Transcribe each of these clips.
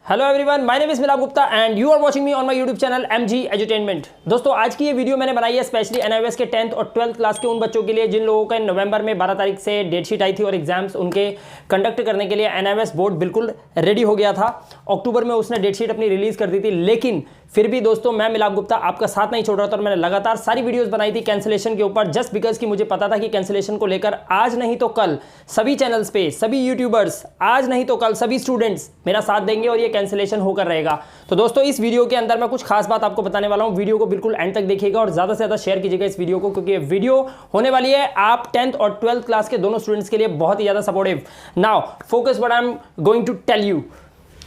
Hello everyone, my name is Milap Gupta and you are watching me on my YouTube channel MG Edutainment. दोस्तों, आज की ये video मैंने बनाई है स्पेशली एनआईओएस के 10th और 12th क्लास के उन बच्चों के लिए जिन लोगों का नवंबर में 12 तारीख से डेट शीट आई थी और एग्जाम्स उनके कंडक्ट करने के लिए एनआईओएस बोर्ड बिल्कुल रेडी हो गया था। अक्टूबर में उसने डेट शीट अपनी रिलीज कर दी थी, लेकिन फिर भी दोस्तों मैं मिलाप गुप्ता आपका साथ नहीं छोड़ रहा था और मैंने लगातार सारी वीडियोस बनाई थी कैंसिलेशन के ऊपर, जस्ट बिकॉज कि मुझे पता था कि कैंसिलेशन को लेकर आज नहीं तो कल सभी चैनल्स पे सभी यूट्यूबर्स, आज नहीं तो कल सभी स्टूडेंट्स मेरा साथ देंगे और ये कैंसिलेशन होकर रहेगा। तो दोस्तों, इस वीडियो के अंदर मैं कुछ खास बात आपको बताने वाला हूं। वीडियो को बिल्कुल एंड तक देखिएगा और ज्यादा से ज्यादा शेयर कीजिएगा इस वीडियो को, क्योंकि ये वीडियो होने वाली है आप 10th और 12th क्लास के दोनों स्टूडेंट्स के लिए बहुत ही ज्यादा supportive. Now focus what I am going to tell you.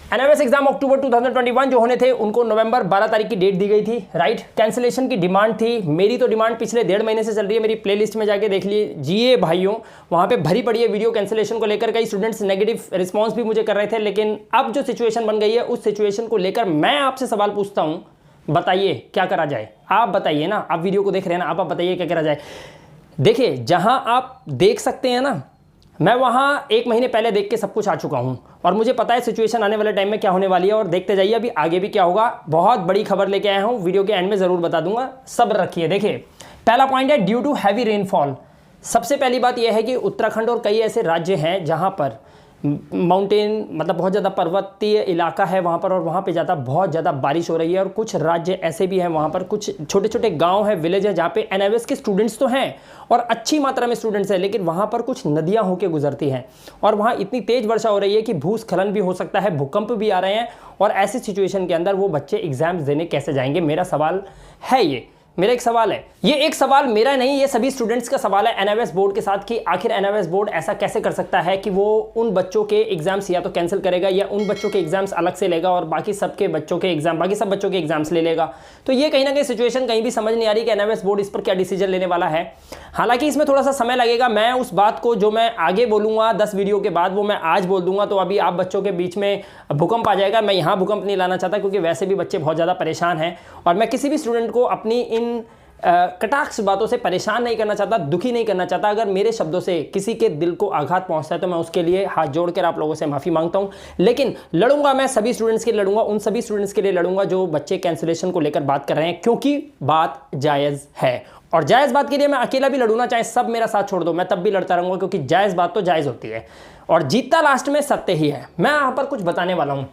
NIOS exam October 2021 जो होने थे उनको नवंबर 12 तारीख की डेट दी गई थी, राइट। कैंसिलेशन की डिमांड थी, मेरी तो डिमांड पिछले 1.5 महीने से चल रही है। मेरी प्लेलिस्ट में जाके देख लीजिए भाइयों, वहां पे भरी पड़ी है वीडियो कैंसिलेशन को लेकर। कई स्टूडेंट्स नेगेटिव रिस्पॉन्स भी मुझे कर रहे थे, लेकिन अब जो सिचुएशन बन गई है उस सिचुएशन को लेकर मैं आपसे सवाल पूछता हूं, बताइए क्या करा जाए। आप बताइए ना, आप वीडियो को देख रहे हैं ना, आप बताइए क्या करा जाए। देखिए, जहां आप देख सकते हैं ना, मैं वहां 1 महीने पहले देख के सब कुछ आ चुका हूं और मुझे पता है सिचुएशन आने वाले टाइम में क्या होने वाली है। और देखते जाइए अभी आगे भी क्या होगा। बहुत बड़ी खबर लेके आया हूं, वीडियो के एंड में जरूर बता दूंगा, सब्र रखिए। देखिए, पहला पॉइंट है ड्यू टू हैवी रेनफॉल। सबसे पहली बात यह है कि उत्तराखंड और कई ऐसे राज्य हैं जहां पर माउंटेन, मतलब बहुत ज़्यादा पर्वतीय इलाका है वहाँ पर, और वहाँ पे ज़्यादा बहुत ज़्यादा बारिश हो रही है। और कुछ राज्य ऐसे भी हैं वहाँ पर, कुछ छोटे छोटे गांव है, विलेज है, जहाँ पे एनआईओएस के स्टूडेंट्स तो हैं और अच्छी मात्रा में स्टूडेंट्स हैं, लेकिन वहाँ पर कुछ नदियाँ होकर गुजरती हैं और वहाँ इतनी तेज़ वर्षा हो रही है कि भूस्खलन भी हो सकता है, भूकंप भी आ रहे हैं। और ऐसी सिचुएशन के अंदर वो बच्चे एग्जाम्स देने कैसे जाएंगे? मेरा सवाल है ये, मेरा एक सवाल है, ये एक सवाल मेरा नहीं, ये सभी स्टूडेंट्स का सवाल है एनआईओएस बोर्ड के साथ कि आखिर एनआईओएस बोर्ड ऐसा कैसे कर सकता है कि वो उन बच्चों के एग्जाम्स या तो कैंसिल करेगा या उन बच्चों के एग्जाम्स अलग से लेगा और बाकी सब बच्चों के एग्जाम्स ले लेगा। तो ये कहीं ना कहीं सिचुएशन कहीं भी समझ नहीं आ रही कि एनआईओएस बोर्ड इस पर क्या डिसीजन लेने वाला है। हालांकि इसमें थोड़ा सा समय लगेगा। मैं उस बात को जो मैं आगे बोलूंगा 10 वीडियो के बाद, वो मैं आज बोल दूंगा। तो अभी आप बच्चों के बीच में भूकंप आ जाएगा। मैं यहाँ भूकंप नहीं लाना चाहता, क्योंकि वैसे भी बच्चे बहुत ज़्यादा परेशान हैं और मैं किसी भी स्टूडेंट को अपनी इन कटाक्ष बातों से परेशान नहीं करना चाहता, दुखी नहीं करना चाहता। अगर मेरे शब्दों से किसी के दिल को आघात पहुंचता है तो मैं उसके लिए हाथ जोड़कर आप लोगों से माफी मांगता हूं। लेकिन लड़ूंगा, मैं सभी स्टूडेंट्स के लिए लड़ूंगा, उन सभी स्टूडेंट्स के लिए लड़ूंगा जो बच्चे कैंसिलेशन को लेकर बात कर रहे हैं, क्योंकि बात जायज है। और जायज बात के लिए मैं अकेला भी लड़ूंगा, चाहे सब मेरा साथ छोड़ दो, मैं तब भी लड़ता रहूंगा, क्योंकि जायज बात तो जायज होती है और जीतता लास्ट में सत्य ही है। मैं यहां पर कुछ बताने वाला हूं।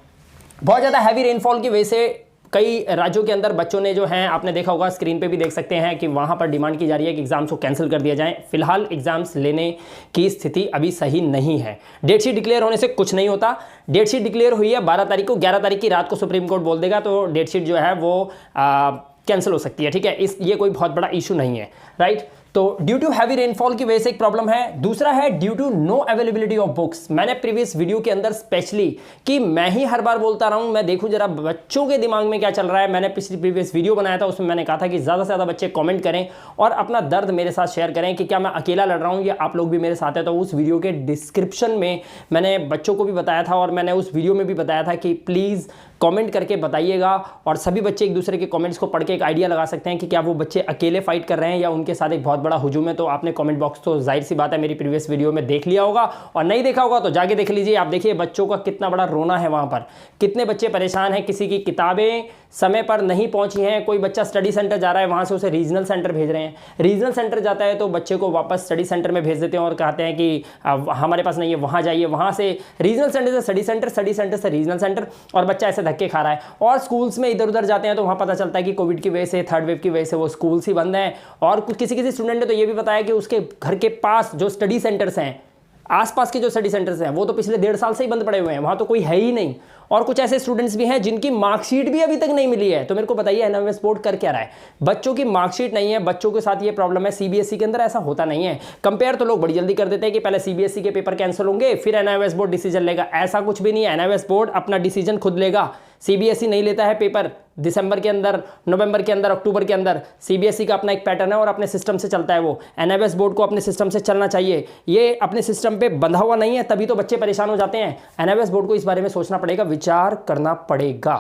बहुत ज्यादा हैवी रेनफॉल की वजह से कई राज्यों के अंदर बच्चों ने जो हैं, आपने देखा होगा, स्क्रीन पे भी देख सकते हैं कि वहाँ पर डिमांड की जा रही है कि एग्जाम्स को कैंसिल कर दिया जाए। फिलहाल एग्जाम्स लेने की स्थिति अभी सही नहीं है। डेट शीट डिक्लेयर होने से कुछ नहीं होता। डेट शीट डिक्लेयर हुई है 12 तारीख को, 11 तारीख की रात को सुप्रीम कोर्ट बोल देगा तो डेट शीट जो है वो कैंसिल हो सकती है, ठीक है। ये कोई बहुत बड़ा इशू नहीं है, राइट। तो ड्यू टू हैवी रेनफॉल की वजह से एक प्रॉब्लम है। दूसरा है due to no availability of books. मैंने प्रीवियस वीडियो के अंदर स्पेशली, कि मैं ही हर बार बोलता रहा हूं, मैं देखूं जरा बच्चों के दिमाग में क्या चल रहा है। मैंने पिछली प्रीवियस वीडियो बनाया था, उसमें मैंने कहा था कि ज़्यादा से ज़्यादा बच्चे कमेंट करें और अपना दर्द मेरे साथ शेयर करें कि क्या मैं अकेला लड़ रहा हूँ या आप लोग भी मेरे साथ हैं। तो उस वीडियो के डिस्क्रिप्शन में मैंने बच्चों को भी बताया था और मैंने उस वीडियो में भी बताया था कि प्लीज़ कमेंट करके बताइएगा और सभी बच्चे एक दूसरे के कमेंट्स को पढ़ के एक आइडिया लगा सकते हैं कि क्या वो बच्चे अकेले फाइट कर रहे हैं या उनके साथ एक बहुत बड़ा हुजूम है। तो आपने कमेंट बॉक्स तो जाहिर सी बात है मेरी प्रीवियस वीडियो में देख लिया होगा, और नहीं देखा होगा तो जाके देख लीजिए। आप देखिए बच्चों का कितना बड़ा रोना है वहाँ पर, कितने बच्चे परेशान हैं। किसी की किताबें समय पर नहीं पहुँची हैं, कोई बच्चा स्टडी सेंटर जा रहा है, वहाँ से उसे रीजनल सेंटर भेज रहे हैं। रीजनल सेंटर जाता है तो बच्चे को वापस स्टडी सेंटर में भेज देते हैं और कहते हैं कि हमारे पास नहीं है, वहाँ जाइए। वहाँ से रीजनल सेंटर से स्टडी सेंटर, स्टडी सेंटर से रीजनल सेंटर, और बच्चा ऐसे धक्के खा रहा है। और स्कूल्स में इधर उधर जाते हैं तो वहाँ पता चलता है कि कोविड की वजह से, थर्ड वेव की वजह से वो स्कूल्स ही बंद हैं। और किसी स्टूडेंट ने तो ये भी बताया कि उसके घर के पास जो स्टडी सेंटर्स हैं, आसपास के जो स्टडी सेंटर्स हैं, वो तो पिछले 1.5 साल से ही बंद पड़े हुए हैं, वहाँ तो कोई है ही नहीं। और कुछ ऐसे स्टूडेंट्स भी हैं जिनकी मार्कशीट भी अभी तक नहीं मिली है। तो मेरे को बताइए एनआईओएस बोर्ड कर क्या रहा है? बच्चों की मार्कशीट नहीं है, बच्चों के साथ ये प्रॉब्लम है। सीबीएसई के अंदर ऐसा होता नहीं है। कंपेयर तो लोग बड़ी जल्दी कर देते हैं कि पहले सीबीएसई के पेपर कैंसिल होंगे फिर एनआईओएस बोर्ड डिसीजन लेगा। ऐसा कुछ भी नहीं है, एनआईओएस बोर्ड अपना डिसीजन खुद लेगा। सीबीएसई नहीं लेता है पेपर दिसंबर के अंदर, नवंबर के अंदर, अक्टूबर के अंदर। सीबीएसई का अपना एक पैटर्न है और अपने सिस्टम से चलता है वो। एनआईओएस बोर्ड को अपने सिस्टम से चलना चाहिए, ये अपने सिस्टम पे बंधा हुआ नहीं है, तभी तो बच्चे परेशान हो जाते हैं। एनआईओएस बोर्ड को इस बारे में सोचना पड़ेगा, विचार करना पड़ेगा,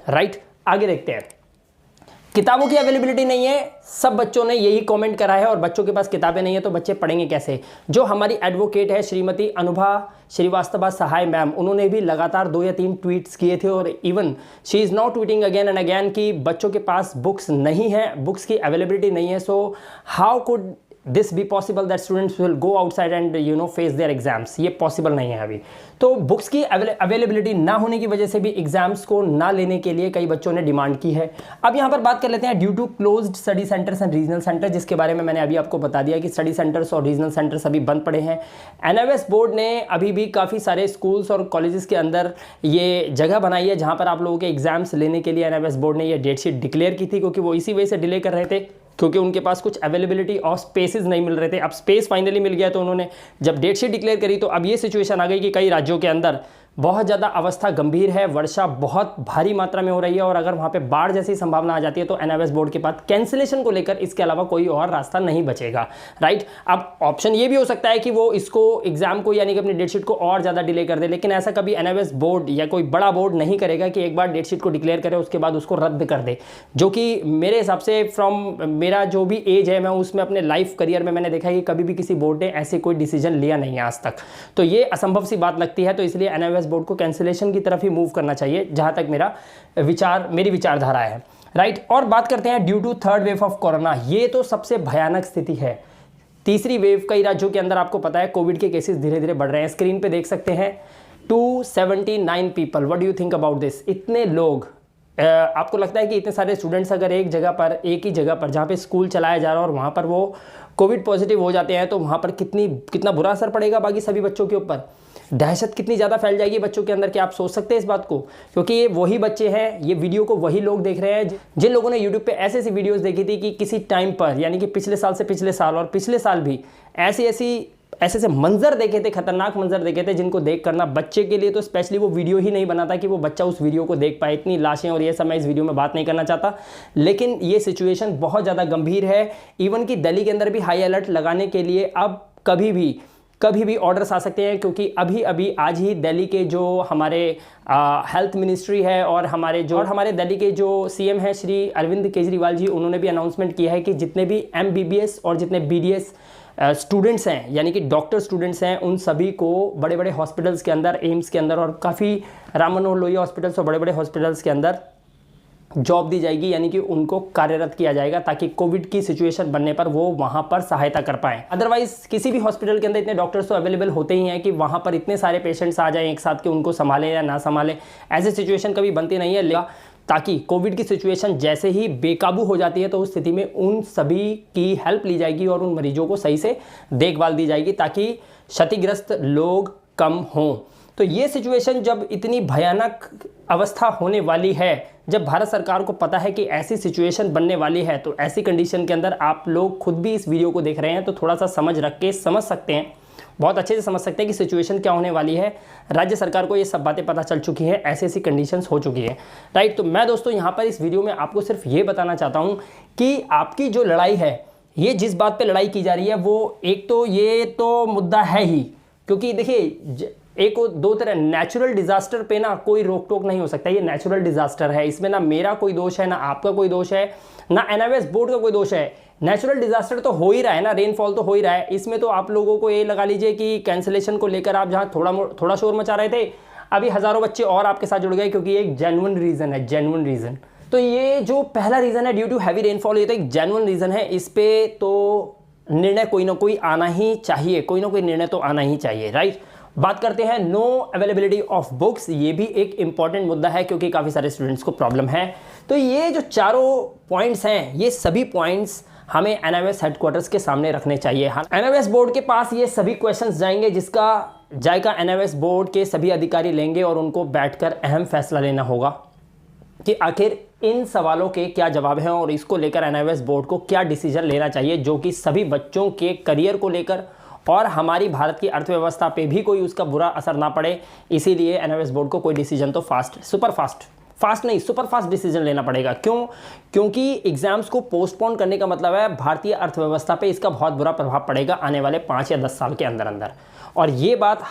राइट। आगे देखते हैं। किताबों की अवेलेबिलिटी नहीं है, सब बच्चों ने यही कमेंट करा है, और बच्चों के पास किताबें नहीं है तो बच्चे पढ़ेंगे कैसे। जो हमारी एडवोकेट है श्रीमती अनुभा श्रीवास्तव सहाय मैम, उन्होंने भी लगातार 2 या 3 ट्वीट्स किए थे, और even she is now tweeting again and again कि बच्चों के पास बुक्स नहीं है, बुक्स की अवेलेबिलिटी नहीं है। So how could this be possible that students will go outside and face their exams. ये पॉसिबल नहीं है अभी। तो बुक्स की अवेलेबिलिटी ना होने की वजह से भी एग्जाम्स को ना लेने के लिए कई बच्चों ने डिमांड की है। अब यहाँ पर बात कर लेते हैं due to closed study centres and regional centre, जिसके बारे में मैंने अभी आपको बता दिया कि स्टडी सेंटर्स और रीजनल सेंटर्स अभी बंद पड़े हैं। NIOS बोर्ड ने अभी भी काफ़ी सारे स्कूल्स और कॉलेजेस के अंदर ये जगह बनाई है जहाँ पर आप लोगों के एग्जाम्स लेने के लिए NIOS बोर्ड ने ये डेट शीट डिक्लेयर की थी, क्योंकि वो इसी वजह से डिले कर रहे थे, क्योंकि उनके पास कुछ अवेलेबिलिटी ऑफ स्पेसेस नहीं मिल रहे थे। अब स्पेस फाइनली मिल गया, तो उन्होंने जब डेट शीट डिक्लेयर करी तो अब ये सिचुएशन आ गई कि कई राज्यों के अंदर बहुत ज़्यादा अवस्था गंभीर है, वर्षा बहुत भारी मात्रा में हो रही है, और अगर वहाँ पे बाढ़ जैसी संभावना आ जाती है तो NIOS बोर्ड के पास कैंसिलेशन को लेकर इसके अलावा कोई और रास्ता नहीं बचेगा, राइट। अब ऑप्शन ये भी हो सकता है कि वो इसको एग्जाम को यानी कि अपनी डेट शीट को और ज़्यादा डिले कर दे, लेकिन ऐसा कभी NIOS बोर्ड या कोई बड़ा बोर्ड नहीं करेगा कि एक बार डेट शीट को डिक्लेयर करे उसके बाद उसको रद्द कर दे, जो कि मेरे हिसाब से फ्रॉम मेरा जो भी एज है मैं उसमें अपने लाइफ करियर में मैंने देखा है कि कभी भी किसी बोर्ड ने ऐसे कोई डिसीजन लिया नहीं है आज तक। तो ये असंभव सी बात लगती है, तो इसलिए NIOS बोर्ड को कैंसिलेशन की तरफ ही मूव करना चाहिए, जहां तक मेरी विचारधारा है, राइट। और बात करते हैं due to third wave of corona. ये तो सबसे भयानक स्थिति है, तीसरी वेव। कई राज्यों के अंदर आपको पता है कोविड के केसेस धीरे धीरे बढ़ रहे हैं। स्क्रीन पे देख सकते हैं 279 people. What do you think about this? इतने लोग, आपको लगता है कि इतने सारे स्टूडेंट्स अगर एक ही जगह पर जहाँ पे स्कूल चलाया जा रहा है और वहाँ पर वो कोविड पॉजिटिव हो जाते हैं तो वहाँ पर कितना बुरा असर पड़ेगा बाकी सभी बच्चों के ऊपर? दहशत कितनी ज़्यादा फैल जाएगी बच्चों के अंदर कि आप सोच सकते हैं इस बात को, क्योंकि ये वही बच्चे हैं, ये वीडियो को वही लोग देख रहे हैं जिन लोगों ने यूट्यूब पे ऐसी वीडियोस देखी थी कि किसी टाइम पर यानी कि पिछले साल से पिछले साल और पिछले साल भी ऐसे मंजर देखे थे, खतरनाक मंजर देखे थे, जिनको देख करना बच्चे के लिए तो स्पेशली वो वीडियो ही नहीं बनाता कि वो बच्चा उस वीडियो को देख पाए। इतनी लाशें और ये सब मैं इस वीडियो में बात नहीं करना चाहता, लेकिन ये सिचुएशन बहुत ज़्यादा गंभीर है। इवन कि दिल्ली के अंदर भी हाई अलर्ट लगाने के लिए अब कभी भी ऑर्डर्स आ सकते हैं, क्योंकि अभी आज ही दिल्ली के जो हमारे हेल्थ मिनिस्ट्री है और हमारे दिल्ली के जो CM हैं श्री अरविंद केजरीवाल जी, उन्होंने भी अनाउंसमेंट किया है कि जितने भी MBBS और जितने BDS स्टूडेंट्स हैं यानी कि डॉक्टर स्टूडेंट्स हैं, उन सभी को बड़े बड़े हॉस्पिटल्स के अंदर, एम्स के अंदर और काफ़ी राम मनोहर लोहिया हॉस्पिटल्स और बड़े बड़े हॉस्पिटल्स के अंदर जॉब दी जाएगी, यानी कि उनको कार्यरत किया जाएगा ताकि कोविड की सिचुएशन बनने पर वो वहां पर सहायता कर पाएं। अदरवाइज किसी भी हॉस्पिटल के अंदर इतने डॉक्टर्स तो अवेलेबल होते ही हैं कि वहां पर इतने सारे पेशेंट्स आ जाएं एक साथ कि उनको संभालें या ना संभालें, ऐसी सिचुएशन कभी बनती नहीं है। ताकि कोविड की सिचुएशन जैसे ही बेकाबू हो जाती है तो उस स्थिति में उन सभी की हेल्प ली जाएगी और उन मरीजों को सही से देखभाल दी जाएगी ताकि क्षतिग्रस्त लोग कम हों। तो ये सिचुएशन जब इतनी भयानक अवस्था होने वाली है, जब भारत सरकार को पता है कि ऐसी सिचुएशन बनने वाली है, तो ऐसी कंडीशन के अंदर आप लोग खुद भी इस वीडियो को देख रहे हैं तो थोड़ा सा समझ रख के समझ सकते हैं, बहुत अच्छे से समझ सकते हैं कि सिचुएशन क्या होने वाली है। राज्य सरकार को ये सब बातें पता चल चुकी हैं, ऐसी कंडीशंस हो चुकी है, राइट। तो मैं दोस्तों यहाँ पर इस वीडियो में आपको सिर्फ ये बताना चाहता हूँ कि आपकी जो लड़ाई है, ये जिस बात पे लड़ाई की जा रही है वो एक तो ये तो मुद्दा है ही, क्योंकि देखिए एक दो तरह नेचुरल डिजास्टर पे ना कोई रोक टोक नहीं हो सकता। ये नेचुरल डिजास्टर है, इसमें ना मेरा कोई दोष है, ना आपका कोई दोष है, ना NIOS बोर्ड का कोई दोष है। नेचुरल डिजास्टर तो हो ही रहा है ना, रेनफॉल तो हो ही रहा है। इसमें तो आप लोगों को ये लगा लीजिए कि कैंसिलेशन को लेकर आप जहाँ थोड़ा शोर मचा रहे थे, अभी हज़ारों बच्चे और आपके साथ जुड़ गए, क्योंकि एक जेन्युइन रीज़न है, जेन्युइन रीज़न। तो ये जो पहला रीज़न है ड्यू टू हैवी रेनफॉल, ये तो एक जेन्युइन रीज़न है। इस पर तो निर्णय कोई ना कोई आना ही चाहिए, कोई ना कोई निर्णय तो आना ही चाहिए, राइट। बात करते हैं नो अवेलेबिलिटी ऑफ बुक्स। ये भी एक इंपॉर्टेंट मुद्दा है क्योंकि काफ़ी सारे स्टूडेंट्स को प्रॉब्लम है। तो ये जो चारों पॉइंट्स हैं, ये सभी पॉइंट्स हमें NIOS हेडक्वार्टर्स के सामने रखने चाहिए। NIOS बोर्ड के पास ये सभी क्वेश्चंस जाएंगे, जिसका जायका NIOS बोर्ड के सभी अधिकारी लेंगे और उनको बैठकर अहम फैसला लेना होगा कि आखिर इन सवालों के क्या जवाब हैं और इसको लेकर NIOS बोर्ड को क्या डिसीजन लेना चाहिए, जो कि सभी बच्चों के करियर को लेकर और हमारी भारत की अर्थव्यवस्था पे भी कोई उसका बुरा असर ना पड़े। इसीलिए NIOS बोर्ड को कोई डिसीजन तो सुपर फास्ट डिसीजन लेना पड़ेगा। क्यों? क्योंकि एग्जाम्स को पोस्टपोन करने का मतलब है भारतीय अर्थव्यवस्था पे इसका बहुत बुरा प्रभाव पड़ेगा आने वाले 5 या 10 साल के अंदर। और ये बात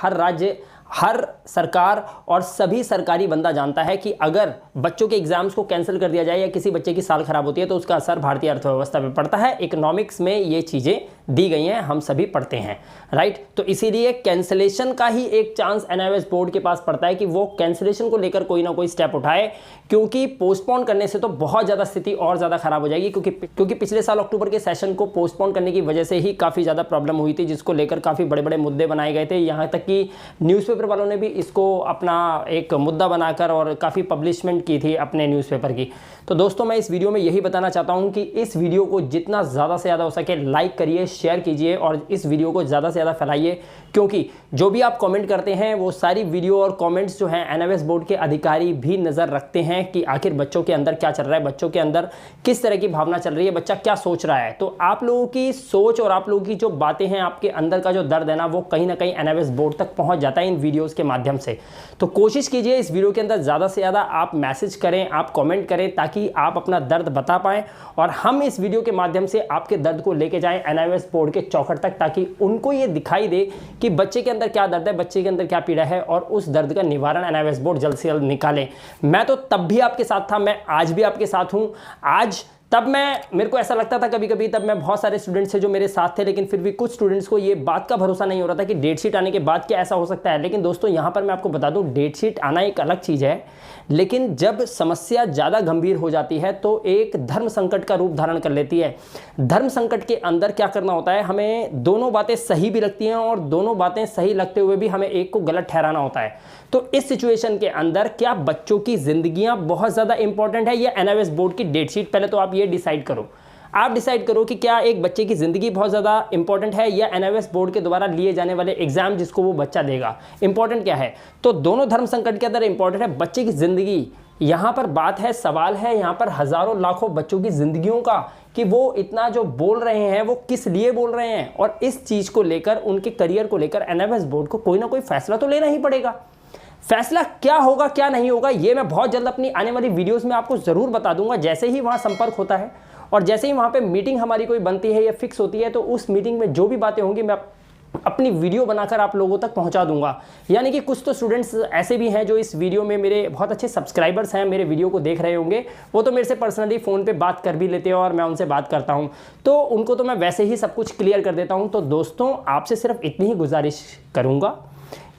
हर सरकार और सभी सरकारी बंदा जानता है कि अगर बच्चों के एग्जाम्स को कैंसिल कर दिया जाए या किसी बच्चे की साल खराब होती है तो उसका असर भारतीय अर्थव्यवस्था पे पड़ता है। इकोनॉमिक्स में ये चीज़ें दी गई हैं, हम सभी पढ़ते हैं, राइट। तो इसीलिए कैंसिलेशन का ही एक चांस एनआईओएस बोर्ड के पास पड़ता है कि वो कैंसिलेशन को लेकर कोई ना कोई स्टेप उठाए, क्योंकि पोस्टपोन करने से तो बहुत ज़्यादा स्थिति और ज़्यादा खराब हो जाएगी। क्योंकि पिछले साल अक्टूबर के सेशन को पोस्टपोन करने की वजह से ही काफ़ी ज़्यादा प्रॉब्लम हुई थी, जिसको लेकर काफ़ी बड़े बड़े मुद्दे बनाए गए थे। यहाँ तक कि न्यूज़पेपर वालों ने भी इसको अपना एक मुद्दा बनाकर और काफ़ी पब्लिशमेंट की थी अपने न्यूज़पेपर की। तो दोस्तों मैं इस वीडियो में यही बताना चाहता हूँ कि इस वीडियो को जितना ज़्यादा से ज़्यादा हो सके लाइक करिए, शेयर कीजिए और इस वीडियो को ज़्यादा से ज़्यादा फैलाइए, क्योंकि जो भी आप कमेंट करते हैं वो सारी वीडियो और कमेंट्स जो हैं एनआईओएस बोर्ड के अधिकारी भी नज़र रखते हैं कि आखिर बच्चों के अंदर क्या चल रहा है, बच्चों के अंदर किस तरह की भावना चल रही है, बच्चा क्या सोच रहा है। तो आप लोगों की सोच और आप लोगों की जो बातें हैं, आपके अंदर का जो दर्द है ना, वो कहीं ना कहीं एनआईओएस बोर्ड तक पहुँच जाता है इन वीडियोज़ के माध्यम से। तो कोशिश कीजिए इस वीडियो के अंदर ज़्यादा से ज़्यादा आप मैसेज करें, आप कॉमेंट करें, ताकि आप अपना दर्द बता पाएँ और हम इस वीडियो के माध्यम से आपके दर्द को लेके जाएं एनआईओएस बोर्ड के चौखट तक, ताकि उनको ये दिखाई दे कि बच्चे के अंदर क्या दर्द है, बच्चे के अंदर क्या पीड़ा है और उस दर्द का निवारण एनआईओएस बोर्ड जल्द से जल्द निकाले। मैं तो तब भी आपके साथ था, मैं आज भी आपके साथ हूं। आज तब मेरे को ऐसा लगता था कभी कभी, तब मैं बहुत सारे स्टूडेंट्स थे जो मेरे साथ थे, लेकिन फिर भी कुछ स्टूडेंट्स को ये बात का भरोसा नहीं हो रहा था कि डेट शीट आने के बाद क्या ऐसा हो सकता है। लेकिन दोस्तों यहाँ पर मैं आपको बता दूं, डेट शीट आना एक अलग चीज़ है, लेकिन जब समस्या ज़्यादा गंभीर हो जाती है तो एक धर्म संकट का रूप धारण कर लेती है। धर्म संकट के अंदर क्या करना होता है, हमें दोनों बातें सही भी लगती हैं और दोनों बातें सही लगते हुए भी हमें एक को गलत ठहराना होता है। तो इस सिचुएशन के अंदर क्या बच्चों की जिंदगियां बहुत ज़्यादा इंपॉर्टेंट है या एनआईओएस बोर्ड की डेट शीट? पहले तो आप ये डिसाइड करो, आप डिसाइड करो कि क्या एक बच्चे की ज़िंदगी बहुत ज़्यादा इंपॉर्टेंट है या एनआईओएस बोर्ड के द्वारा लिए जाने वाले एग्जाम जिसको वो बच्चा देगा, इंपॉर्टेंट क्या है। तो दोनों धर्म संकट के अंदर इंपॉर्टेंट है बच्चे की ज़िंदगी। यहाँ पर बात है, सवाल है यहाँ पर हज़ारों लाखों बच्चों की ज़िंदगियों का, कि वो इतना जो बोल रहे हैं वो किस लिए बोल रहे हैं, और इस चीज़ को लेकर, उनके करियर को लेकर एनआईओएस बोर्ड को कोई ना कोई फैसला तो लेना ही पड़ेगा। फैसला क्या होगा क्या नहीं होगा ये मैं बहुत जल्द अपनी आने वाली वीडियोस में आपको ज़रूर बता दूंगा। जैसे ही वहाँ संपर्क होता है और जैसे ही वहाँ पे मीटिंग हमारी कोई बनती है या फिक्स होती है, तो उस मीटिंग में जो भी बातें होंगी मैं अपनी वीडियो बनाकर आप लोगों तक पहुंचा दूंगा। यानी कि कुछ तो स्टूडेंट्स ऐसे भी हैं जो इस वीडियो में मेरे बहुत अच्छे सब्सक्राइबर्स हैं, मेरे वीडियो को देख रहे होंगे, वो तो मेरे से पर्सनली फ़ोन पे बात कर भी लेते हैं और मैं उनसे बात करता हूं, तो उनको तो मैं वैसे ही सब कुछ क्लियर कर देता हूं। तो दोस्तों आपसे सिर्फ इतनी ही गुजारिश करूँगा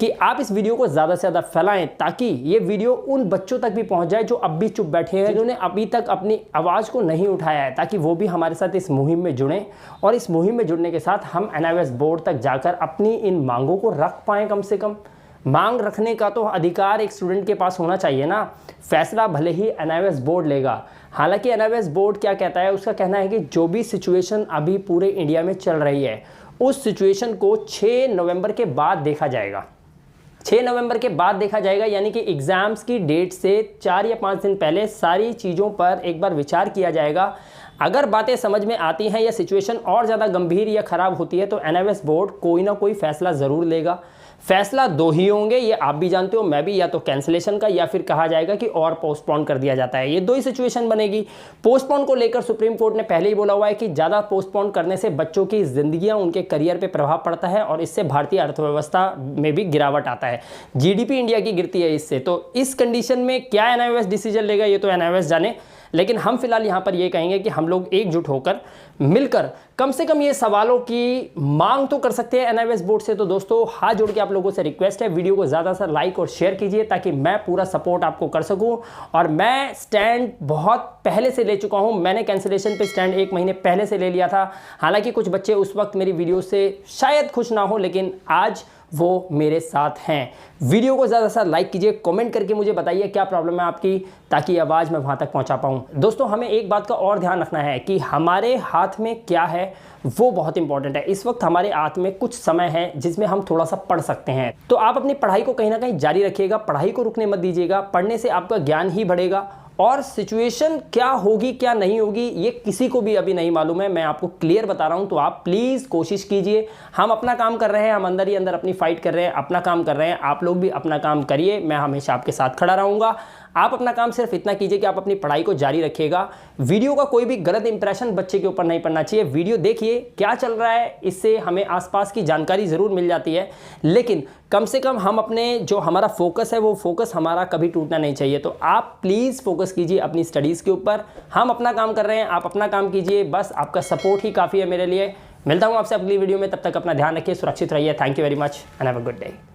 कि आप इस वीडियो को ज़्यादा से ज़्यादा फैलाएं, ताकि ये वीडियो उन बच्चों तक भी पहुंच जाए जो अब भी चुप बैठे हैं, जिन्होंने अभी तक अपनी आवाज़ को नहीं उठाया है, ताकि वो भी हमारे साथ इस मुहिम में जुड़ें और इस मुहिम में जुड़ने के साथ हम एनआईओएस बोर्ड तक जाकर अपनी इन मांगों को रख पाएँ। कम से कम मांग रखने का तो अधिकार एक स्टूडेंट के पास होना चाहिए ना। फैसला भले ही एनआईओएस बोर्ड लेगा, हालांकि एनआईओएस बोर्ड क्या कहता है, उसका कहना है कि जो भी सिचुएशन अभी पूरे इंडिया में चल रही है उस सिचुएशन को 6 नवंबर के बाद देखा जाएगा। 6 नवंबर के बाद देखा जाएगा, यानी कि एग्ज़ाम्स की डेट से 4 या 5 दिन पहले सारी चीज़ों पर एक बार विचार किया जाएगा। अगर बातें समझ में आती हैं या सिचुएशन और ज़्यादा गंभीर या ख़राब होती है तो एनआईओएस बोर्ड कोई ना कोई फ़ैसला ज़रूर लेगा। फैसला दो ही होंगे, ये आप भी जानते हो, मैं भी, या तो कैंसिलेशन का या फिर कहा जाएगा कि और पोस्टपोन कर दिया जाता है। ये दो ही सिचुएशन बनेगी। पोस्टपोन को लेकर सुप्रीम कोर्ट ने पहले ही बोला हुआ है कि ज़्यादा पोस्टपोन करने से बच्चों की ज़िंदगियां, उनके करियर पे प्रभाव पड़ता है और इससे भारतीय अर्थव्यवस्था में भी गिरावट आता है। जीडीपी इंडिया की गिरती है इससे। तो इस कंडीशन में क्या एनआईओएस डिसीजन लेगा ये तो एनआईओएस जाने, लेकिन हम फिलहाल यहाँ पर ये कहेंगे कि हम लोग एकजुट होकर मिलकर कम से कम ये सवालों की मांग तो कर सकते हैं एनआईओएस बोर्ड से। तो दोस्तों हाथ जोड़ के आप लोगों से रिक्वेस्ट है, वीडियो को ज़्यादा से लाइक और शेयर कीजिए ताकि मैं पूरा सपोर्ट आपको कर सकूं। और मैं स्टैंड बहुत पहले से ले चुका हूं, मैंने कैंसिलेशन पे स्टैंड 1 महीने पहले से ले लिया था। हालांकि कुछ बच्चे उस वक्त मेरी वीडियो से शायद खुश ना हो, लेकिन आज वो मेरे साथ हैं। वीडियो को ज़्यादा से लाइक कीजिए, कमेंट करके मुझे बताइए क्या प्रॉब्लम है आपकी, ताकि आवाज़ मैं वहाँ तक पहुँचा पाऊँ। दोस्तों हमें एक बात का और ध्यान रखना है कि हमारे हाथ में क्या है वो बहुत इंपॉर्टेंट है। इस वक्त हमारे हाथ में कुछ समय है जिसमें हम थोड़ा सा पढ़ सकते हैं। तो आप अपनी पढ़ाई को कहीं ना कहीं जारी रखिएगा, पढ़ाई को रुकने मत दीजिएगा। पढ़ने से आपका ज्ञान ही बढ़ेगा और सिचुएशन क्या होगी क्या नहीं होगी ये किसी को भी अभी नहीं मालूम है, मैं आपको क्लियर बता रहा हूं। तो आप प्लीज़ कोशिश कीजिए, हम अपना काम कर रहे हैं, हम अंदर ही अंदर अपनी फाइट कर रहे हैं, अपना काम कर रहे हैं, आप लोग भी अपना काम करिए। मैं हमेशा आपके साथ खड़ा रहूँगा। आप अपना काम सिर्फ इतना कीजिए कि आप अपनी पढ़ाई को जारी रखिएगा। वीडियो का कोई भी गलत इंप्रेशन बच्चे के ऊपर नहीं पड़ना चाहिए। वीडियो देखिए क्या चल रहा है, इससे हमें आसपास की जानकारी ज़रूर मिल जाती है, लेकिन कम से कम हम अपने जो हमारा फोकस है वो फोकस हमारा कभी टूटना नहीं चाहिए। तो आप प्लीज़ फोकस कीजिए अपनी स्टडीज़ के ऊपर। हम अपना काम कर रहे हैं, आप अपना काम कीजिए, बस आपका सपोर्ट ही काफ़ी है मेरे लिए। मिलता हूँ आपसे अगली वीडियो में, तब तक अपना ध्यान रखिए, सुरक्षित रहिए। Thank you very much and have a good day.